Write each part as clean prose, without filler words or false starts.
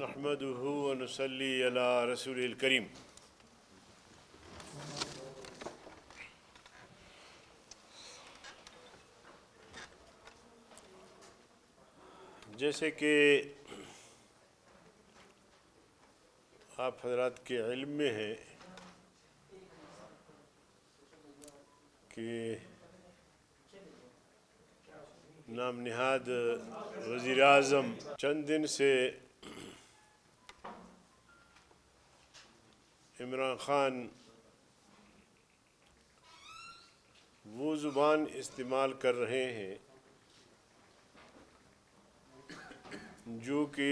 نحمده ونصلي على رسول الكريم. جیسے کہ آپ حضرات کے علم میں ہے کہ نام نہاد وزیر اعظم چند دن سے عمران خان وہ زبان استعمال کر رہے ہیں جو کہ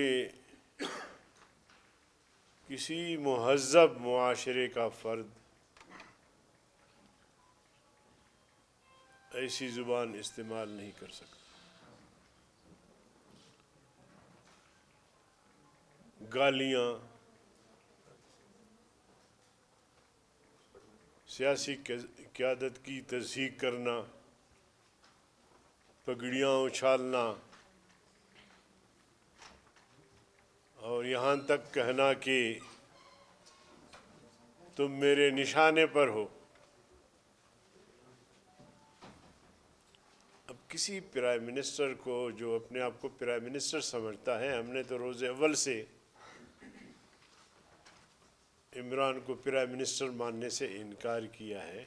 کسی مہذب معاشرے کا فرد ایسی زبان استعمال نہیں کر سکتا. گالیاں، سیاسی قیادت کی تصحیح کرنا، پگڑیاں اچھالنا اور یہاں تک کہنا کہ تم میرے نشانے پر ہو. اب کسی پرائم منسٹر کو جو اپنے آپ کو پرائم منسٹر سمجھتا ہے، ہم نے تو روز اول سے عمران کو پرائم منسٹر ماننے سے انکار کیا ہے،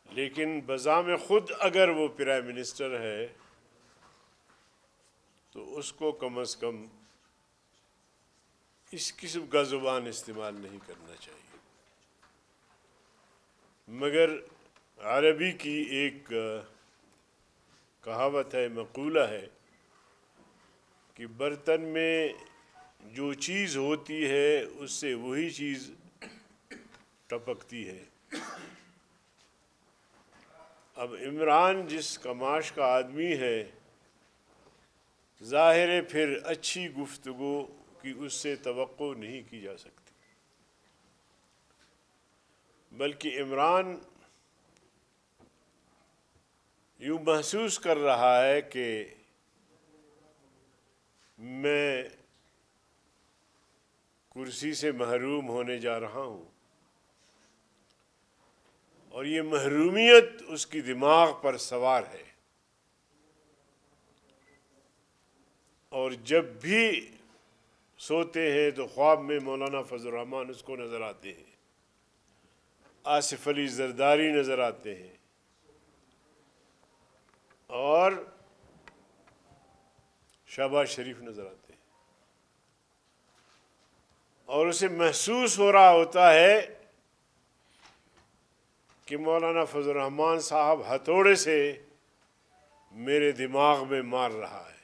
لیکن بذام خود اگر وہ پرائم منسٹر ہے تو اس کو کم از کم اس قسم کا زبان استعمال نہیں کرنا چاہیے. مگر عربی کی ایک کہاوت ہے، مقولہ ہے کہ برتن میں جو چیز ہوتی ہے اس سے وہی چیز ٹپکتی ہے. اب عمران جس کماش کا آدمی ہے، ظاہر ہے پھر اچھی گفتگو کی اس سے توقع نہیں کی جا سکتی، بلکہ عمران یوں محسوس کر رہا ہے کہ میں کرسی سے محروم ہونے جا رہا ہوں، اور یہ محرومیت اس کی دماغ پر سوار ہے. اور جب بھی سوتے ہیں تو خواب میں مولانا فضل الرحمان اس کو نظر آتے ہیں، آصف علی زرداری نظر آتے ہیں، اور شہباز شریف نظر آتے ہیں، اور اسے محسوس ہو رہا ہوتا ہے کہ مولانا فضل الرحمان صاحب ہتھوڑے سے میرے دماغ میں مار رہا ہے.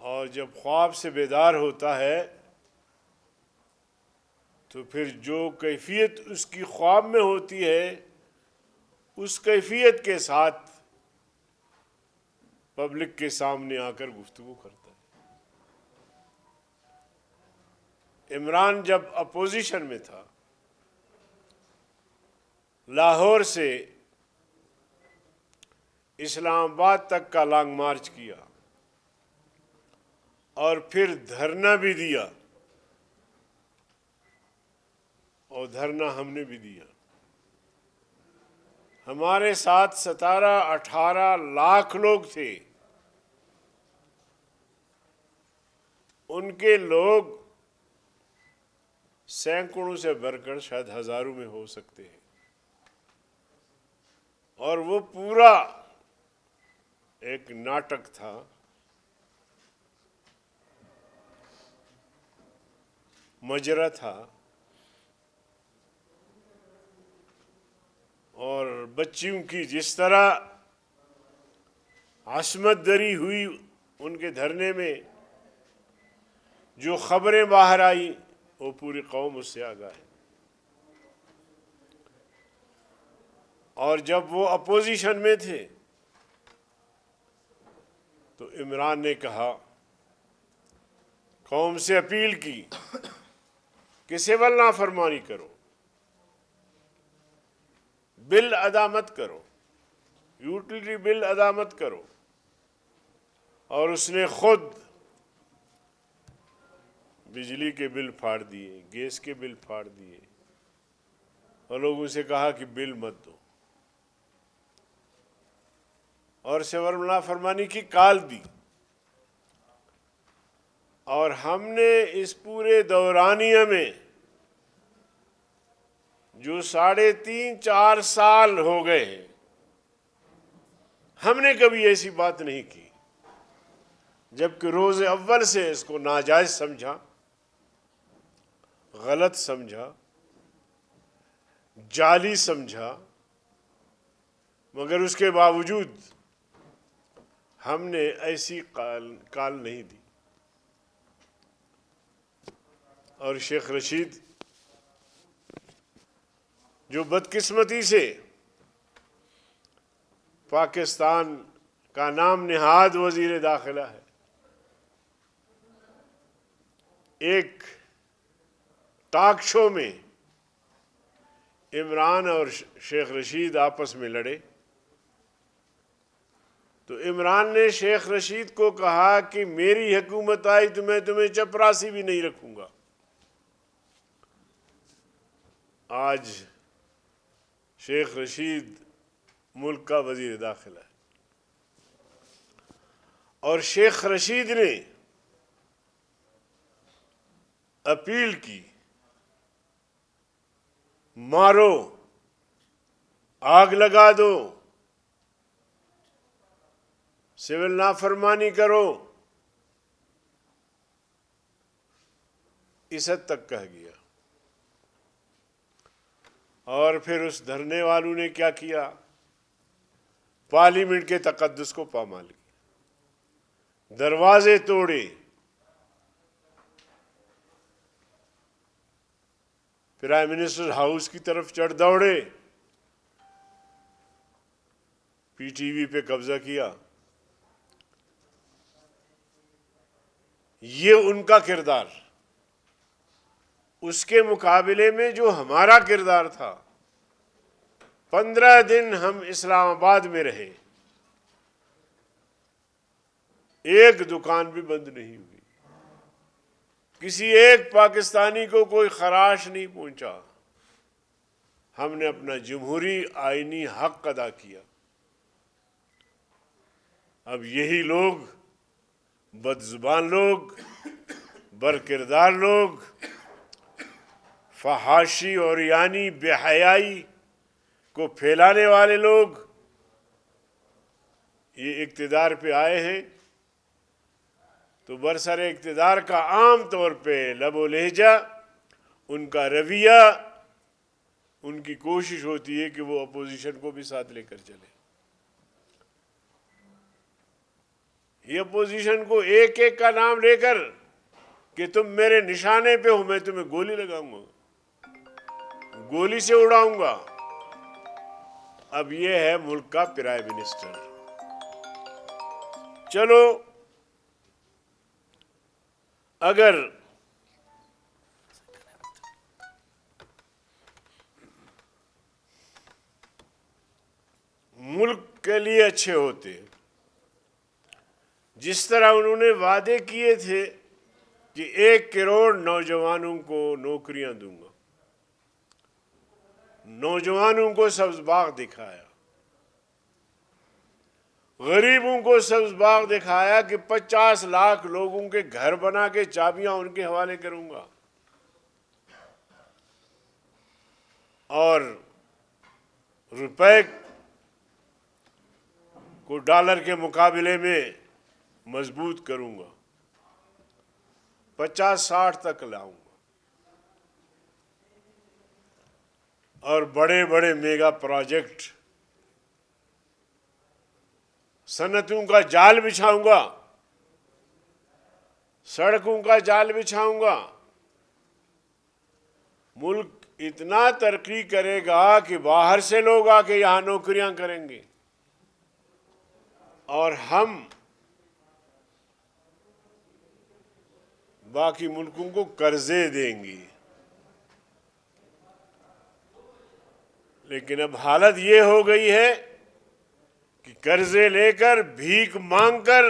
اور جب خواب سے بیدار ہوتا ہے تو پھر جو کیفیت اس کی خواب میں ہوتی ہے اس کیفیت کے ساتھ پبلک کے سامنے آ کر گفتگو کرتا ہے. عمران جب اپوزیشن میں تھا، لاہور سے اسلام آباد تک کا لانگ مارچ کیا اور پھر دھرنا بھی دیا، اور دھرنا ہم نے بھی دیا. ہمارے ساتھ 17-18 لاکھ لوگ تھے. ان کے لوگ سینکڑوں سے بڑھ کر شاید ہزاروں میں ہو سکتے ہیں، اور وہ پورا ایک ناٹک تھا. مجرا تھا، اور بچیوں کی جس طرح عصمت دری ہوئی ان کے دھرنے میں، جو خبریں باہر آئی وہ پوری قوم اس سے آگاہ ہے. اور جب وہ اپوزیشن میں تھے تو عمران نے کہا، قوم سے اپیل کی کہ سول نافرمانی کرو، بل ادا مت کرو، یوٹیلٹی بل ادا مت کرو. اور اس نے خود بجلی کے بل پھاڑ دیے، گیس کے بل پھاڑ دیے، اور لوگوں سے کہا کہ بل مت دو، اور نافرمانی کی کال دی۔ اور ہم نے اس پورے دورانیہ میں جو 3.5-4 سال ہو گئے ہیں، ہم نے کبھی ایسی بات نہیں کی، جبکہ روز اول سے اس کو ناجائز سمجھا، غلط سمجھا، جعلی سمجھا، مگر اس کے باوجود ہم نے ایسی کال نہیں دی۔ اور شیخ رشید جو بدقسمتی سے پاکستان کا نام نہاد وزیر داخلہ ہے، ایک ٹاک شو میں عمران اور شیخ رشید آپس میں لڑے، تو عمران نے شیخ رشید کو کہا کہ میری حکومت آئی تو میں تمہیں چپراسی بھی نہیں رکھوں گا۔ آج شیخ رشید ملک کا وزیر داخلہ ہے، اور شیخ رشید نے اپیل کی، مارو، آگ لگا دو، سول نافرمانی کرو، اس حد تک کہہ گیا۔ اور پھر اس دھرنے والوں نے کیا کیا؟ پارلیمنٹ کے تقدس کو پامال کیا، دروازے توڑے، پرائم منسٹر ہاؤس کی طرف چڑھ دوڑے، پی ٹی وی پہ قبضہ کیا۔ یہ ان کا کردار۔ اس کے مقابلے میں جو ہمارا کردار تھا، 15 دن ہم اسلام آباد میں رہے، ایک دکان بھی بند نہیں ہوئی، کسی ایک پاکستانی کو کوئی خراش نہیں پہنچا۔ ہم نے اپنا جمہوری آئینی حق ادا کیا۔ اب یہی لوگ، بد زبان لوگ، برکردار لوگ، فحاشی اور یعنی بے حیائی کو پھیلانے والے لوگ، یہ اقتدار پہ آئے ہیں تو برسر اقتدار کا عام طور پہ لب و لہجہ، ان کا رویہ، ان کی کوشش ہوتی ہے کہ وہ اپوزیشن کو بھی ساتھ لے کر چلے۔ یہ اپوزیشن کو ایک ایک کا نام لے کر کہ تم میرے نشانے پہ ہو، میں تمہیں گولی لگاؤں گا، گولی سے اڑاؤں گا۔ اب یہ ہے ملک کا پرائم منسٹر۔ چلو، اگر ملک کے لیے اچھے ہوتے، جس طرح انہوں نے وعدے کیے تھے کہ 1 کروڑ نوجوانوں کو نوکریاں دوں گا، نوجوانوں کو سبز باغ دکھایا، غریبوں کو سبز باغ دکھایا کہ 50 لاکھ لوگوں کے گھر بنا کے چابیاں ان کے حوالے کروں گا، اور روپے کو ڈالر کے مقابلے میں مضبوط کروں گا، 50-60 تک لاؤں گا، اور بڑے بڑے میگا پروجیکٹ، صنعتوں کا جال بچھاؤں گا، سڑکوں کا جال بچھاؤں گا۔ ملک اتنا ترقی کرے گا کہ باہر سے لوگ آ کے یہاں نوکریاں کریں گے، اور ہم باقی ملکوں کو قرضے دیں گے۔ لیکن اب حالت یہ ہو گئی ہے کہ قرضے لے کر، بھیک مانگ کر،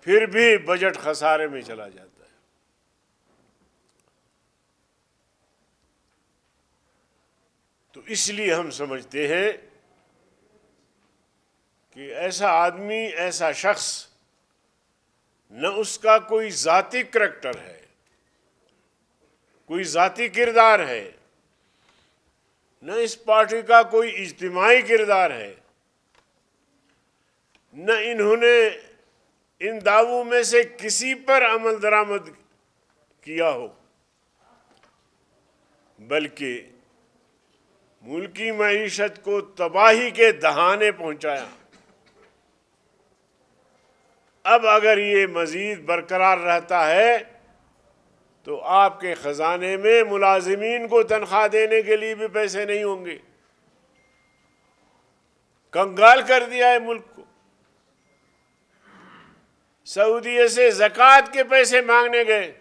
پھر بھی بجٹ خسارے میں چلا جاتا ہے۔ اس لیے ہم سمجھتے ہیں کہ ایسا آدمی، ایسا شخص، نہ اس کا کوئی ذاتی کریکٹر ہے، کوئی ذاتی کردار ہے، نہ اس پارٹی کا کوئی اجتماعی کردار ہے، نہ انہوں نے ان دعووں میں سے کسی پر عمل درآمد کیا ہو، بلکہ ملکی معیشت کو تباہی کے دہانے پہنچایا۔ اب اگر یہ مزید برقرار رہتا ہے تو آپ کے خزانے میں ملازمین کو تنخواہ دینے کے لیے بھی پیسے نہیں ہوں گے۔ کنگال کر دیا ہے ملک کو۔ سعودیہ سے زکوٰۃ کے پیسے مانگنے گئے۔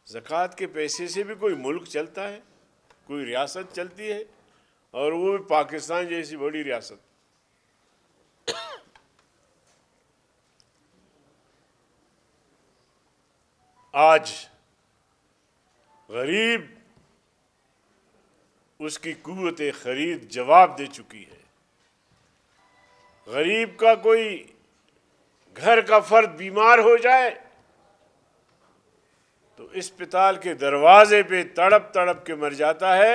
زکوٰۃ کے پیسے سے بھی کوئی ملک چلتا ہے، کوئی ریاست چلتی ہے، اور وہ بھی پاکستان جیسی بڑی ریاست۔ آج غریب اس کی قوت خرید جواب دے چکی ہے۔ غریب کا کوئی گھر کا فرد بیمار ہو جائے تو اسپتال کے دروازے پہ تڑپ تڑپ کے مر جاتا ہے،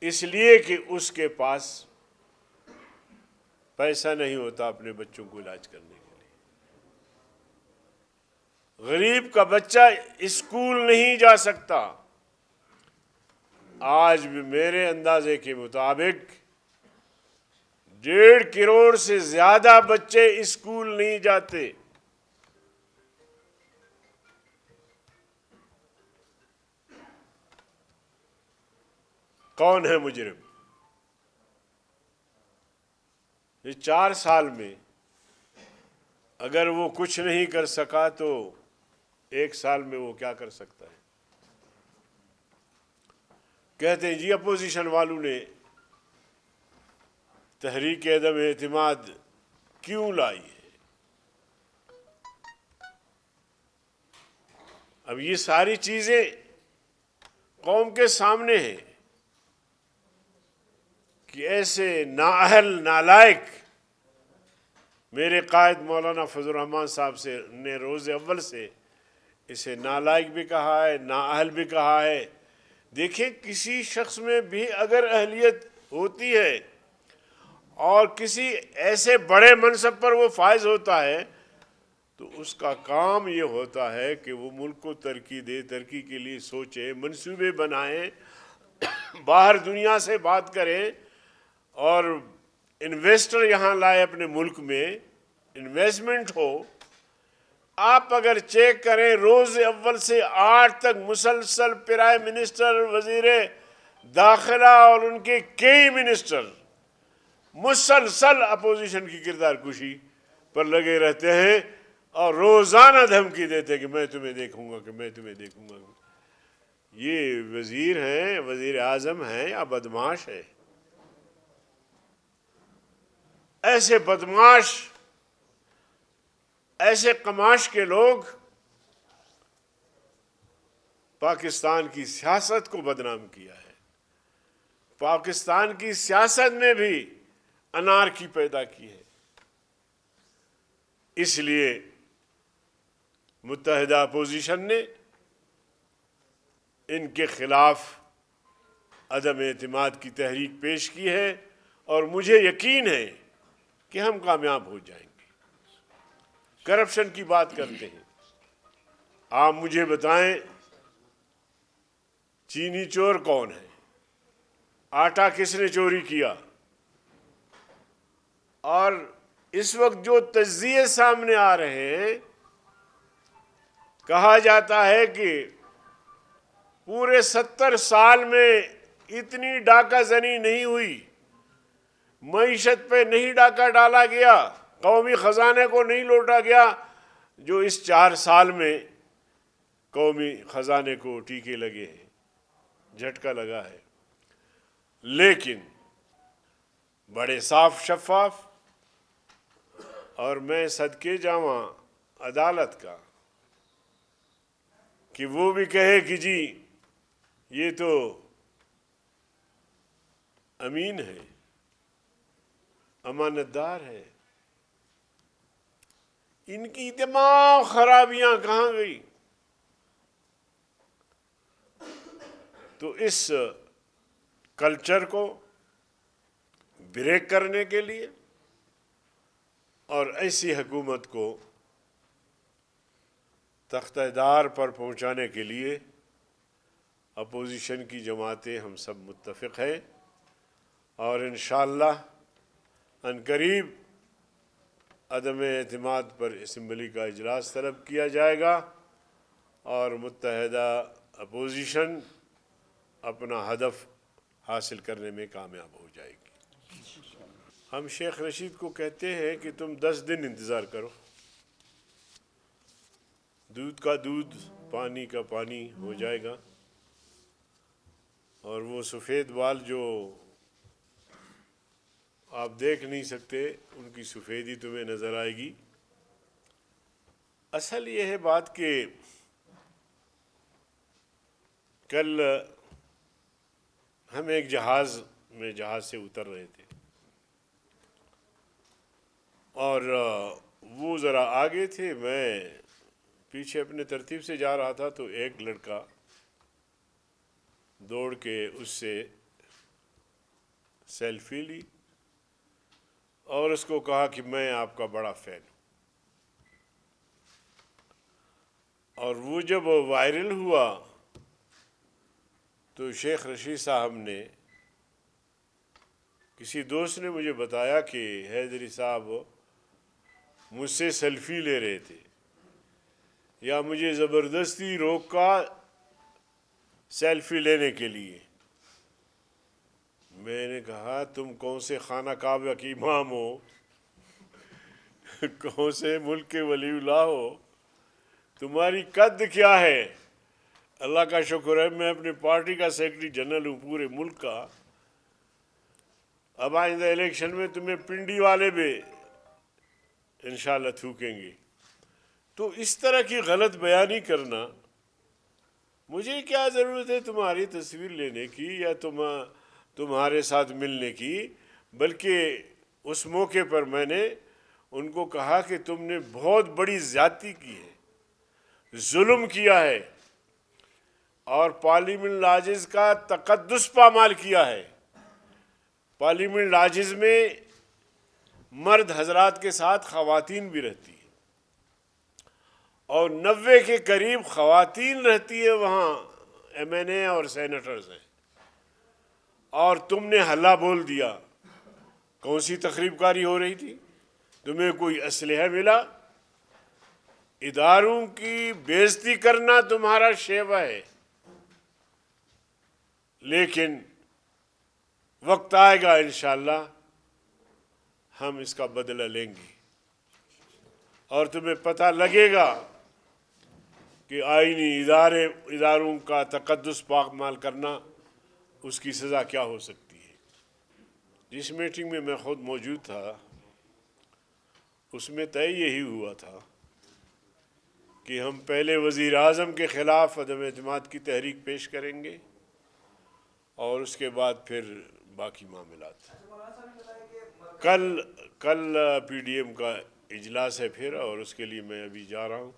اس لیے کہ اس کے پاس پیسہ نہیں ہوتا اپنے بچوں کو علاج کرنے کے لیے۔ غریب کا بچہ اسکول نہیں جا سکتا۔ آج بھی میرے اندازے کے مطابق 1.5 کروڑ سے زیادہ بچے اسکول نہیں جاتے۔ کون ہے مجرم؟ یہ 4 سال میں اگر وہ کچھ نہیں کر سکا تو 1 سال میں وہ کیا کر سکتا ہے؟ کہتے ہیں جی اپوزیشن والوں نے تحریک عدم اعتماد کیوں لائی ہے؟ اب یہ ساری چیزیں قوم کے سامنے ہیں کہ ایسے نااہل، نالائق، میرے قائد مولانا فضل الرحمان صاحب نے روز اول سے اسے نالائق بھی کہا ہے، نااہل بھی کہا ہے۔ دیکھیں، کسی شخص میں بھی اگر اہلیت ہوتی ہے اور کسی ایسے بڑے منصب پر وہ فائز ہوتا ہے تو اس کا کام یہ ہوتا ہے کہ وہ ملک کو ترقی دے، ترقی کے لیے سوچے، منصوبے بنائیں، باہر دنیا سے بات کریں اور انویسٹر یہاں لائے اپنے ملک میں، انویسٹمنٹ ہو۔ آپ اگر چیک کریں روز اول سے آج تک مسلسل پرائم منسٹر، وزیر داخلہ اور ان کے کئی منسٹر مسلسل اپوزیشن کی کردار کشی پر لگے رہتے ہیں اور روزانہ دھمکی دیتے کہ میں تمہیں دیکھوں گا، کہ میں تمہیں دیکھوں گا۔ یہ وزیر ہیں، وزیر اعظم ہیں یا بدماش ہے؟ ایسے بدماش، ایسے قماش کے لوگ پاکستان کی سیاست کو بدنام کیا ہے۔ پاکستان کی سیاست میں بھی انارکی پیدا کی ہے۔ اس لیے متحدہ اپوزیشن نے ان کے خلاف عدم اعتماد کی تحریک پیش کی ہے، اور مجھے یقین ہے کہ ہم کامیاب ہو جائیں گے۔ کرپشن کی بات کرتے ہیں، آپ مجھے بتائیں چینی چور کون ہے؟ آٹا کس نے چوری کیا؟ اور اس وقت جو تجزیے سامنے آ رہے ہیں، کہا جاتا ہے کہ پورے 70 سال میں اتنی ڈاکہ زنی نہیں ہوئی، معیشت پہ نہیں ڈاکہ ڈالا گیا، قومی خزانے کو نہیں لوٹا گیا جو اس 4 سال میں قومی خزانے کو ٹیکے لگے ہیں، جھٹکا لگا ہے۔ لیکن بڑے صاف شفاف، اور میں صدقے جاواں عدالت کا کہ وہ بھی کہے کہ جی یہ تو امین ہے، امانت دار ہے، ان کی تمام خرابیاں کہاں گئی؟ تو اس کلچر کو بریک کرنے کے لیے اور ایسی حکومت کو تخت دار پر پہنچانے کے لیے اپوزیشن کی جماعتیں ہم سب متفق ہیں، اور انشاءاللہ عنقریب عدم اعتماد پر اسمبلی کا اجلاس طلب کیا جائے گا اور متحدہ اپوزیشن اپنا ہدف حاصل کرنے میں کامیاب ہو جائے گی۔ ہم شیخ رشید کو کہتے ہیں کہ تم 10 دن انتظار کرو، دودھ کا دودھ پانی کا پانی ہو جائے گا، اور وہ سفید بال جو آپ دیکھ نہیں سکتے ان کی سفیدی تمہیں نظر آئے گی۔ اصل یہ ہے بات کہ کل ہم ایک جہاز سے اتر رہے تھے، اور وہ ذرا آگے تھے، میں پیچھے اپنے ترتیب سے جا رہا تھا، تو ایک لڑکا دوڑ کے اس سے سیلفی لی اور اس کو کہا کہ میں آپ کا بڑا فین ہوں، اور وہ جب وائرل ہوا تو شیخ رشید صاحب نے، کسی دوست نے مجھے بتایا کہ حیدری صاحب مجھ سے سیلفی لے رہے تھے یا مجھے زبردستی روکا سیلفی لینے کے لیے۔ میں نے کہا تم کون سے خانہ کعبہ کی امام ہو، کون سے ملک کے ولی اللہ ہو، تمہاری قد کیا ہے؟ اللہ کا شکر ہے میں اپنی پارٹی کا سیکرٹری جنرل ہوں پورے ملک کا، اب آئندہ الیکشن میں تمہیں پنڈی والے بھی انشاءاللہ تھوکیں گے۔ تو اس طرح کی غلط بیانی کرنا، مجھے کیا ضرورت ہے تمہاری تصویر لینے کی یا تمہارے ساتھ ملنے کی؟ بلکہ اس موقع پر میں نے ان کو کہا کہ تم نے بہت بڑی زیادتی کی ہے، ظلم کیا ہے، اور پارلیمنٹ لاجز کا تقدس پامال کیا ہے۔ پارلیمنٹ لاجز میں مرد حضرات کے ساتھ خواتین بھی رہتی ہیں، اور 90 کے قریب خواتین رہتی ہے وہاں، ایم این اے اور سینیٹرز ہیں، اور تم نے ہلا بول دیا۔ کون سی تقریب کاری ہو رہی تھی؟ تمہیں کوئی اسلحہ ملا؟ اداروں کی بےزتی کرنا تمہارا شیوہ ہے، لیکن وقت آئے گا انشاءاللہ ہم اس کا بدلہ لیں گے، اور تمہیں پتہ لگے گا کہ آئینی اداروں کا تقدس پامال کرنا اس کی سزا کیا ہو سکتی ہے۔ جس میٹنگ میں خود موجود تھا اس میں طے یہی ہوا تھا کہ ہم پہلے وزیر اعظم کے خلاف عدم اعتماد کی تحریک پیش کریں گے اور اس کے بعد پھر باقی معاملات۔ کل پی ڈی ایم کا اجلاس ہے پھر، اور اس کے لیے میں ابھی جا رہا ہوں،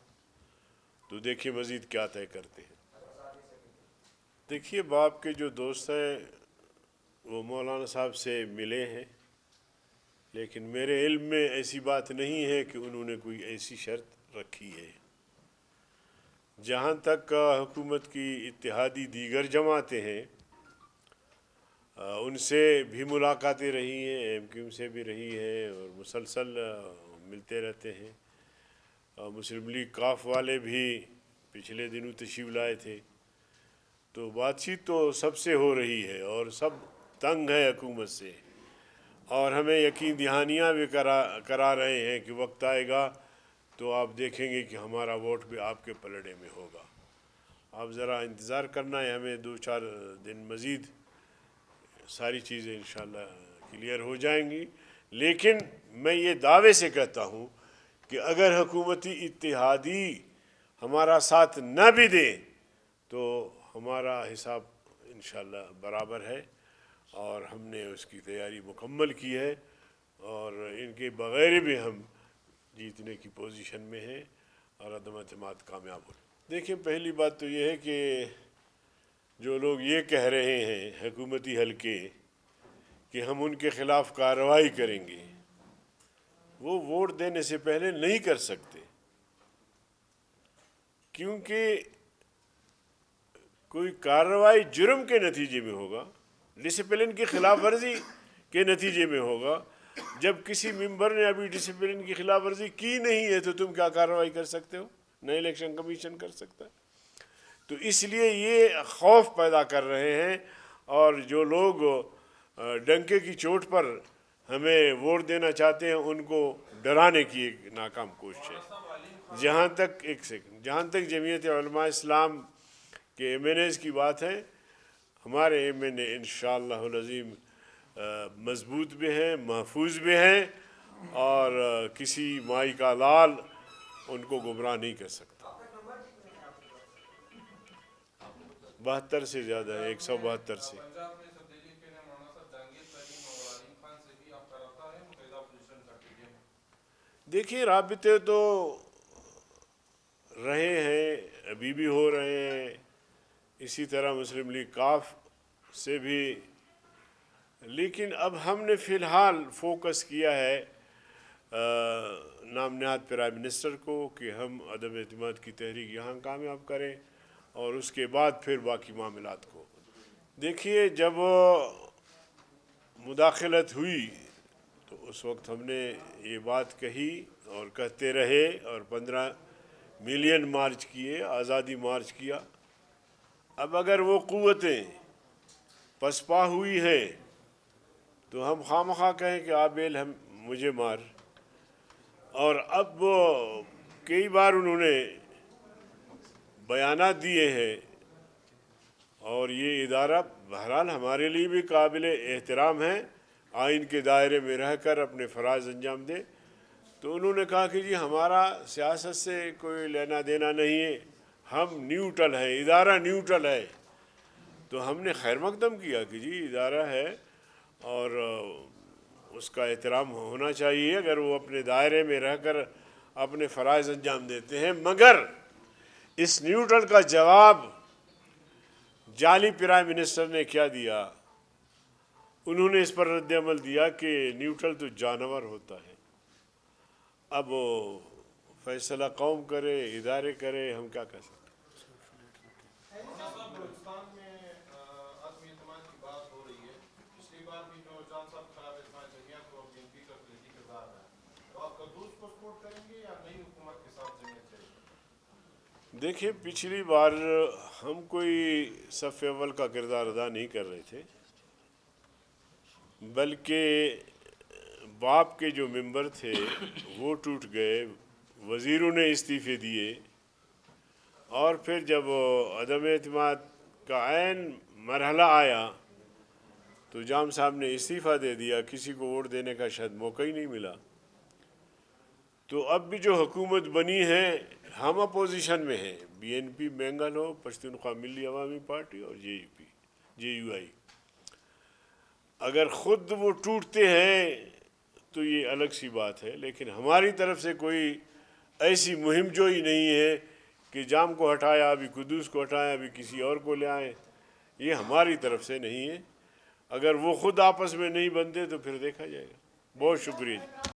تو دیکھیے مزید کیا طے کرتے ہیں۔ دیکھیے باپ کے جو دوست ہیں وہ مولانا صاحب سے ملے ہیں، لیکن میرے علم میں ایسی بات نہیں ہے کہ انہوں نے کوئی ایسی شرط رکھی ہے۔ جہاں تک حکومت کی اتحادی دیگر جماعتیں ہیں، ان سے بھی ملاقاتیں رہی ہیں، ایم کیو سے بھی رہی ہیں، اور مسلسل ملتے رہتے ہیں۔ مسلم لیگ کاف والے بھی پچھلے دنوں تشریف لائے تھے، تو بات چیت تو سب سے ہو رہی ہے، اور سب تنگ ہے حکومت سے، اور ہمیں یقین دہانیاں بھی کرا رہے ہیں کہ وقت آئے گا تو آپ دیکھیں گے کہ ہمارا ووٹ بھی آپ کے پلڑے میں ہوگا۔ آپ ذرا انتظار کرنا ہے، ہمیں 2-4 دن مزید ساری چیزیں انشاءاللہ کلیئر ہو جائیں گی، لیکن میں یہ دعوے سے کہتا ہوں کہ اگر حکومتی اتحادی ہمارا ساتھ نہ بھی دیں تو ہمارا حساب انشاءاللہ برابر ہے، اور ہم نے اس کی تیاری مکمل کی ہے اور ان کے بغیر بھی ہم جیتنے کی پوزیشن میں ہیں اور عدم اعتماد کامیاب ہو۔ دیکھیں، پہلی بات تو یہ ہے کہ جو لوگ یہ کہہ رہے ہیں حکومتی حلقے کہ ہم ان کے خلاف کارروائی کریں گے، وہ ووٹ دینے سے پہلے نہیں کر سکتے، کیونکہ کوئی کارروائی جرم کے نتیجے میں ہوگا، ڈسپلن کی خلاف ورزی کے نتیجے میں ہوگا۔ جب کسی ممبر نے ابھی ڈسپلن کی خلاف ورزی کی نہیں ہے تو تم کیا کارروائی کر سکتے ہو؟ نہ الیکشن کمیشن کر سکتا ہے۔ تو اس لیے یہ خوف پیدا کر رہے ہیں، اور جو لوگ ڈنکے کی چوٹ پر ہمیں ووٹ دینا چاہتے ہیں ان کو ڈرانے کی ایک ناکام کوشش ہے۔ جہاں تک جمعیت علماء اسلام کے ایم این ایز کی بات ہے، ہمارے ایم این اے انشاءاللہ العظیم مضبوط بھی ہیں، محفوظ بھی ہیں، اور کسی مائی کا لال ان کو گمراہ نہیں کر سکتا۔ 72 سے زیادہ ہے، 172 سے۔ دیکھیے، رابطے تو رہے ہیں، ابھی بھی ہو رہے ہیں، اسی طرح مسلم لیگ کاف سے بھی، لیکن اب ہم نے فی الحال فوکس کیا ہے نام نہاد پرائم منسٹر کو کہ ہم عدم اعتماد کی تحریک یہاں کامیاب کریں اور اس کے بعد پھر باقی معاملات کو۔ دیکھیے، جب مداخلت ہوئی تو اس وقت ہم نے یہ بات کہی اور کہتے رہے، اور 15 ملین مارچ کیے، آزادی مارچ کیا۔ اب اگر وہ قوتیں پسپا ہوئی ہیں تو ہم خواہ کہیں کہ آبیل مجھے مار، اور اب وہ کئی بار انہوں نے بیانات دیے ہیں، اور یہ ادارہ بہرحال ہمارے لیے بھی قابل احترام ہے، آئین کے دائرے میں رہ کر اپنے فرائض انجام دے۔ تو انہوں نے کہا کہ جی ہمارا سیاست سے کوئی لینا دینا نہیں ہے، ہم نیوٹرل ہیں، ادارہ نیوٹرل ہے۔ تو ہم نے خیر مقدم کیا کہ جی ادارہ ہے اور اس کا احترام ہونا چاہیے اگر وہ اپنے دائرے میں رہ کر اپنے فرائض انجام دیتے ہیں، مگر اس نیوٹرل کا جواب جعلی پرائم منسٹر نے کیا دیا؟ انہوں نے اس پر رد عمل دیا کہ نیوٹرل تو جانور ہوتا ہے۔ اب فیصلہ قوم کرے، ادارے کرے، ہم کیا کر سکتے ہیں؟ بلوچستان میں عدم اعتماد کی بات ہو رہی ہے، پچھلی بار بھی جو جان صاحب کے خلاف اعتماد جمعیہ کو اپنی اسپیکر کلیدی کردار ہے، تو آپ قدوس کو سپورٹ کریں گے یا نئی حکومت کے ساتھ جمعیت چاہیے؟ دیکھیں، پچھلی بار ہم کوئی صف اول کا کردار ادا نہیں کر رہے تھے، بلکہ باپ کے جو ممبر تھے وہ ٹوٹ گئے، وزیروں نے استعفے دیے، اور پھر جب عدم اعتماد کا عین مرحلہ آیا تو جام صاحب نے استعفیٰ دے دیا، کسی کو ووٹ دینے کا شاید موقع ہی نہیں ملا۔ تو اب بھی جو حکومت بنی ہے، ہم اپوزیشن میں ہیں، بی این پی بینگل ہو، پشتونخوا ملی عوامی پارٹی اور جے یو آئی۔ اگر خود وہ ٹوٹتے ہیں تو یہ الگ سی بات ہے، لیکن ہماری طرف سے کوئی ایسی مہم جوئی نہیں ہے کہ جام کو ہٹایا، ابھی قدوس کو ہٹایا، ابھی کسی اور کو لے آئے، یہ ہماری طرف سے نہیں ہے۔ اگر وہ خود آپس میں نہیں بنتے تو پھر دیکھا جائے گا۔ بہت شکریہ۔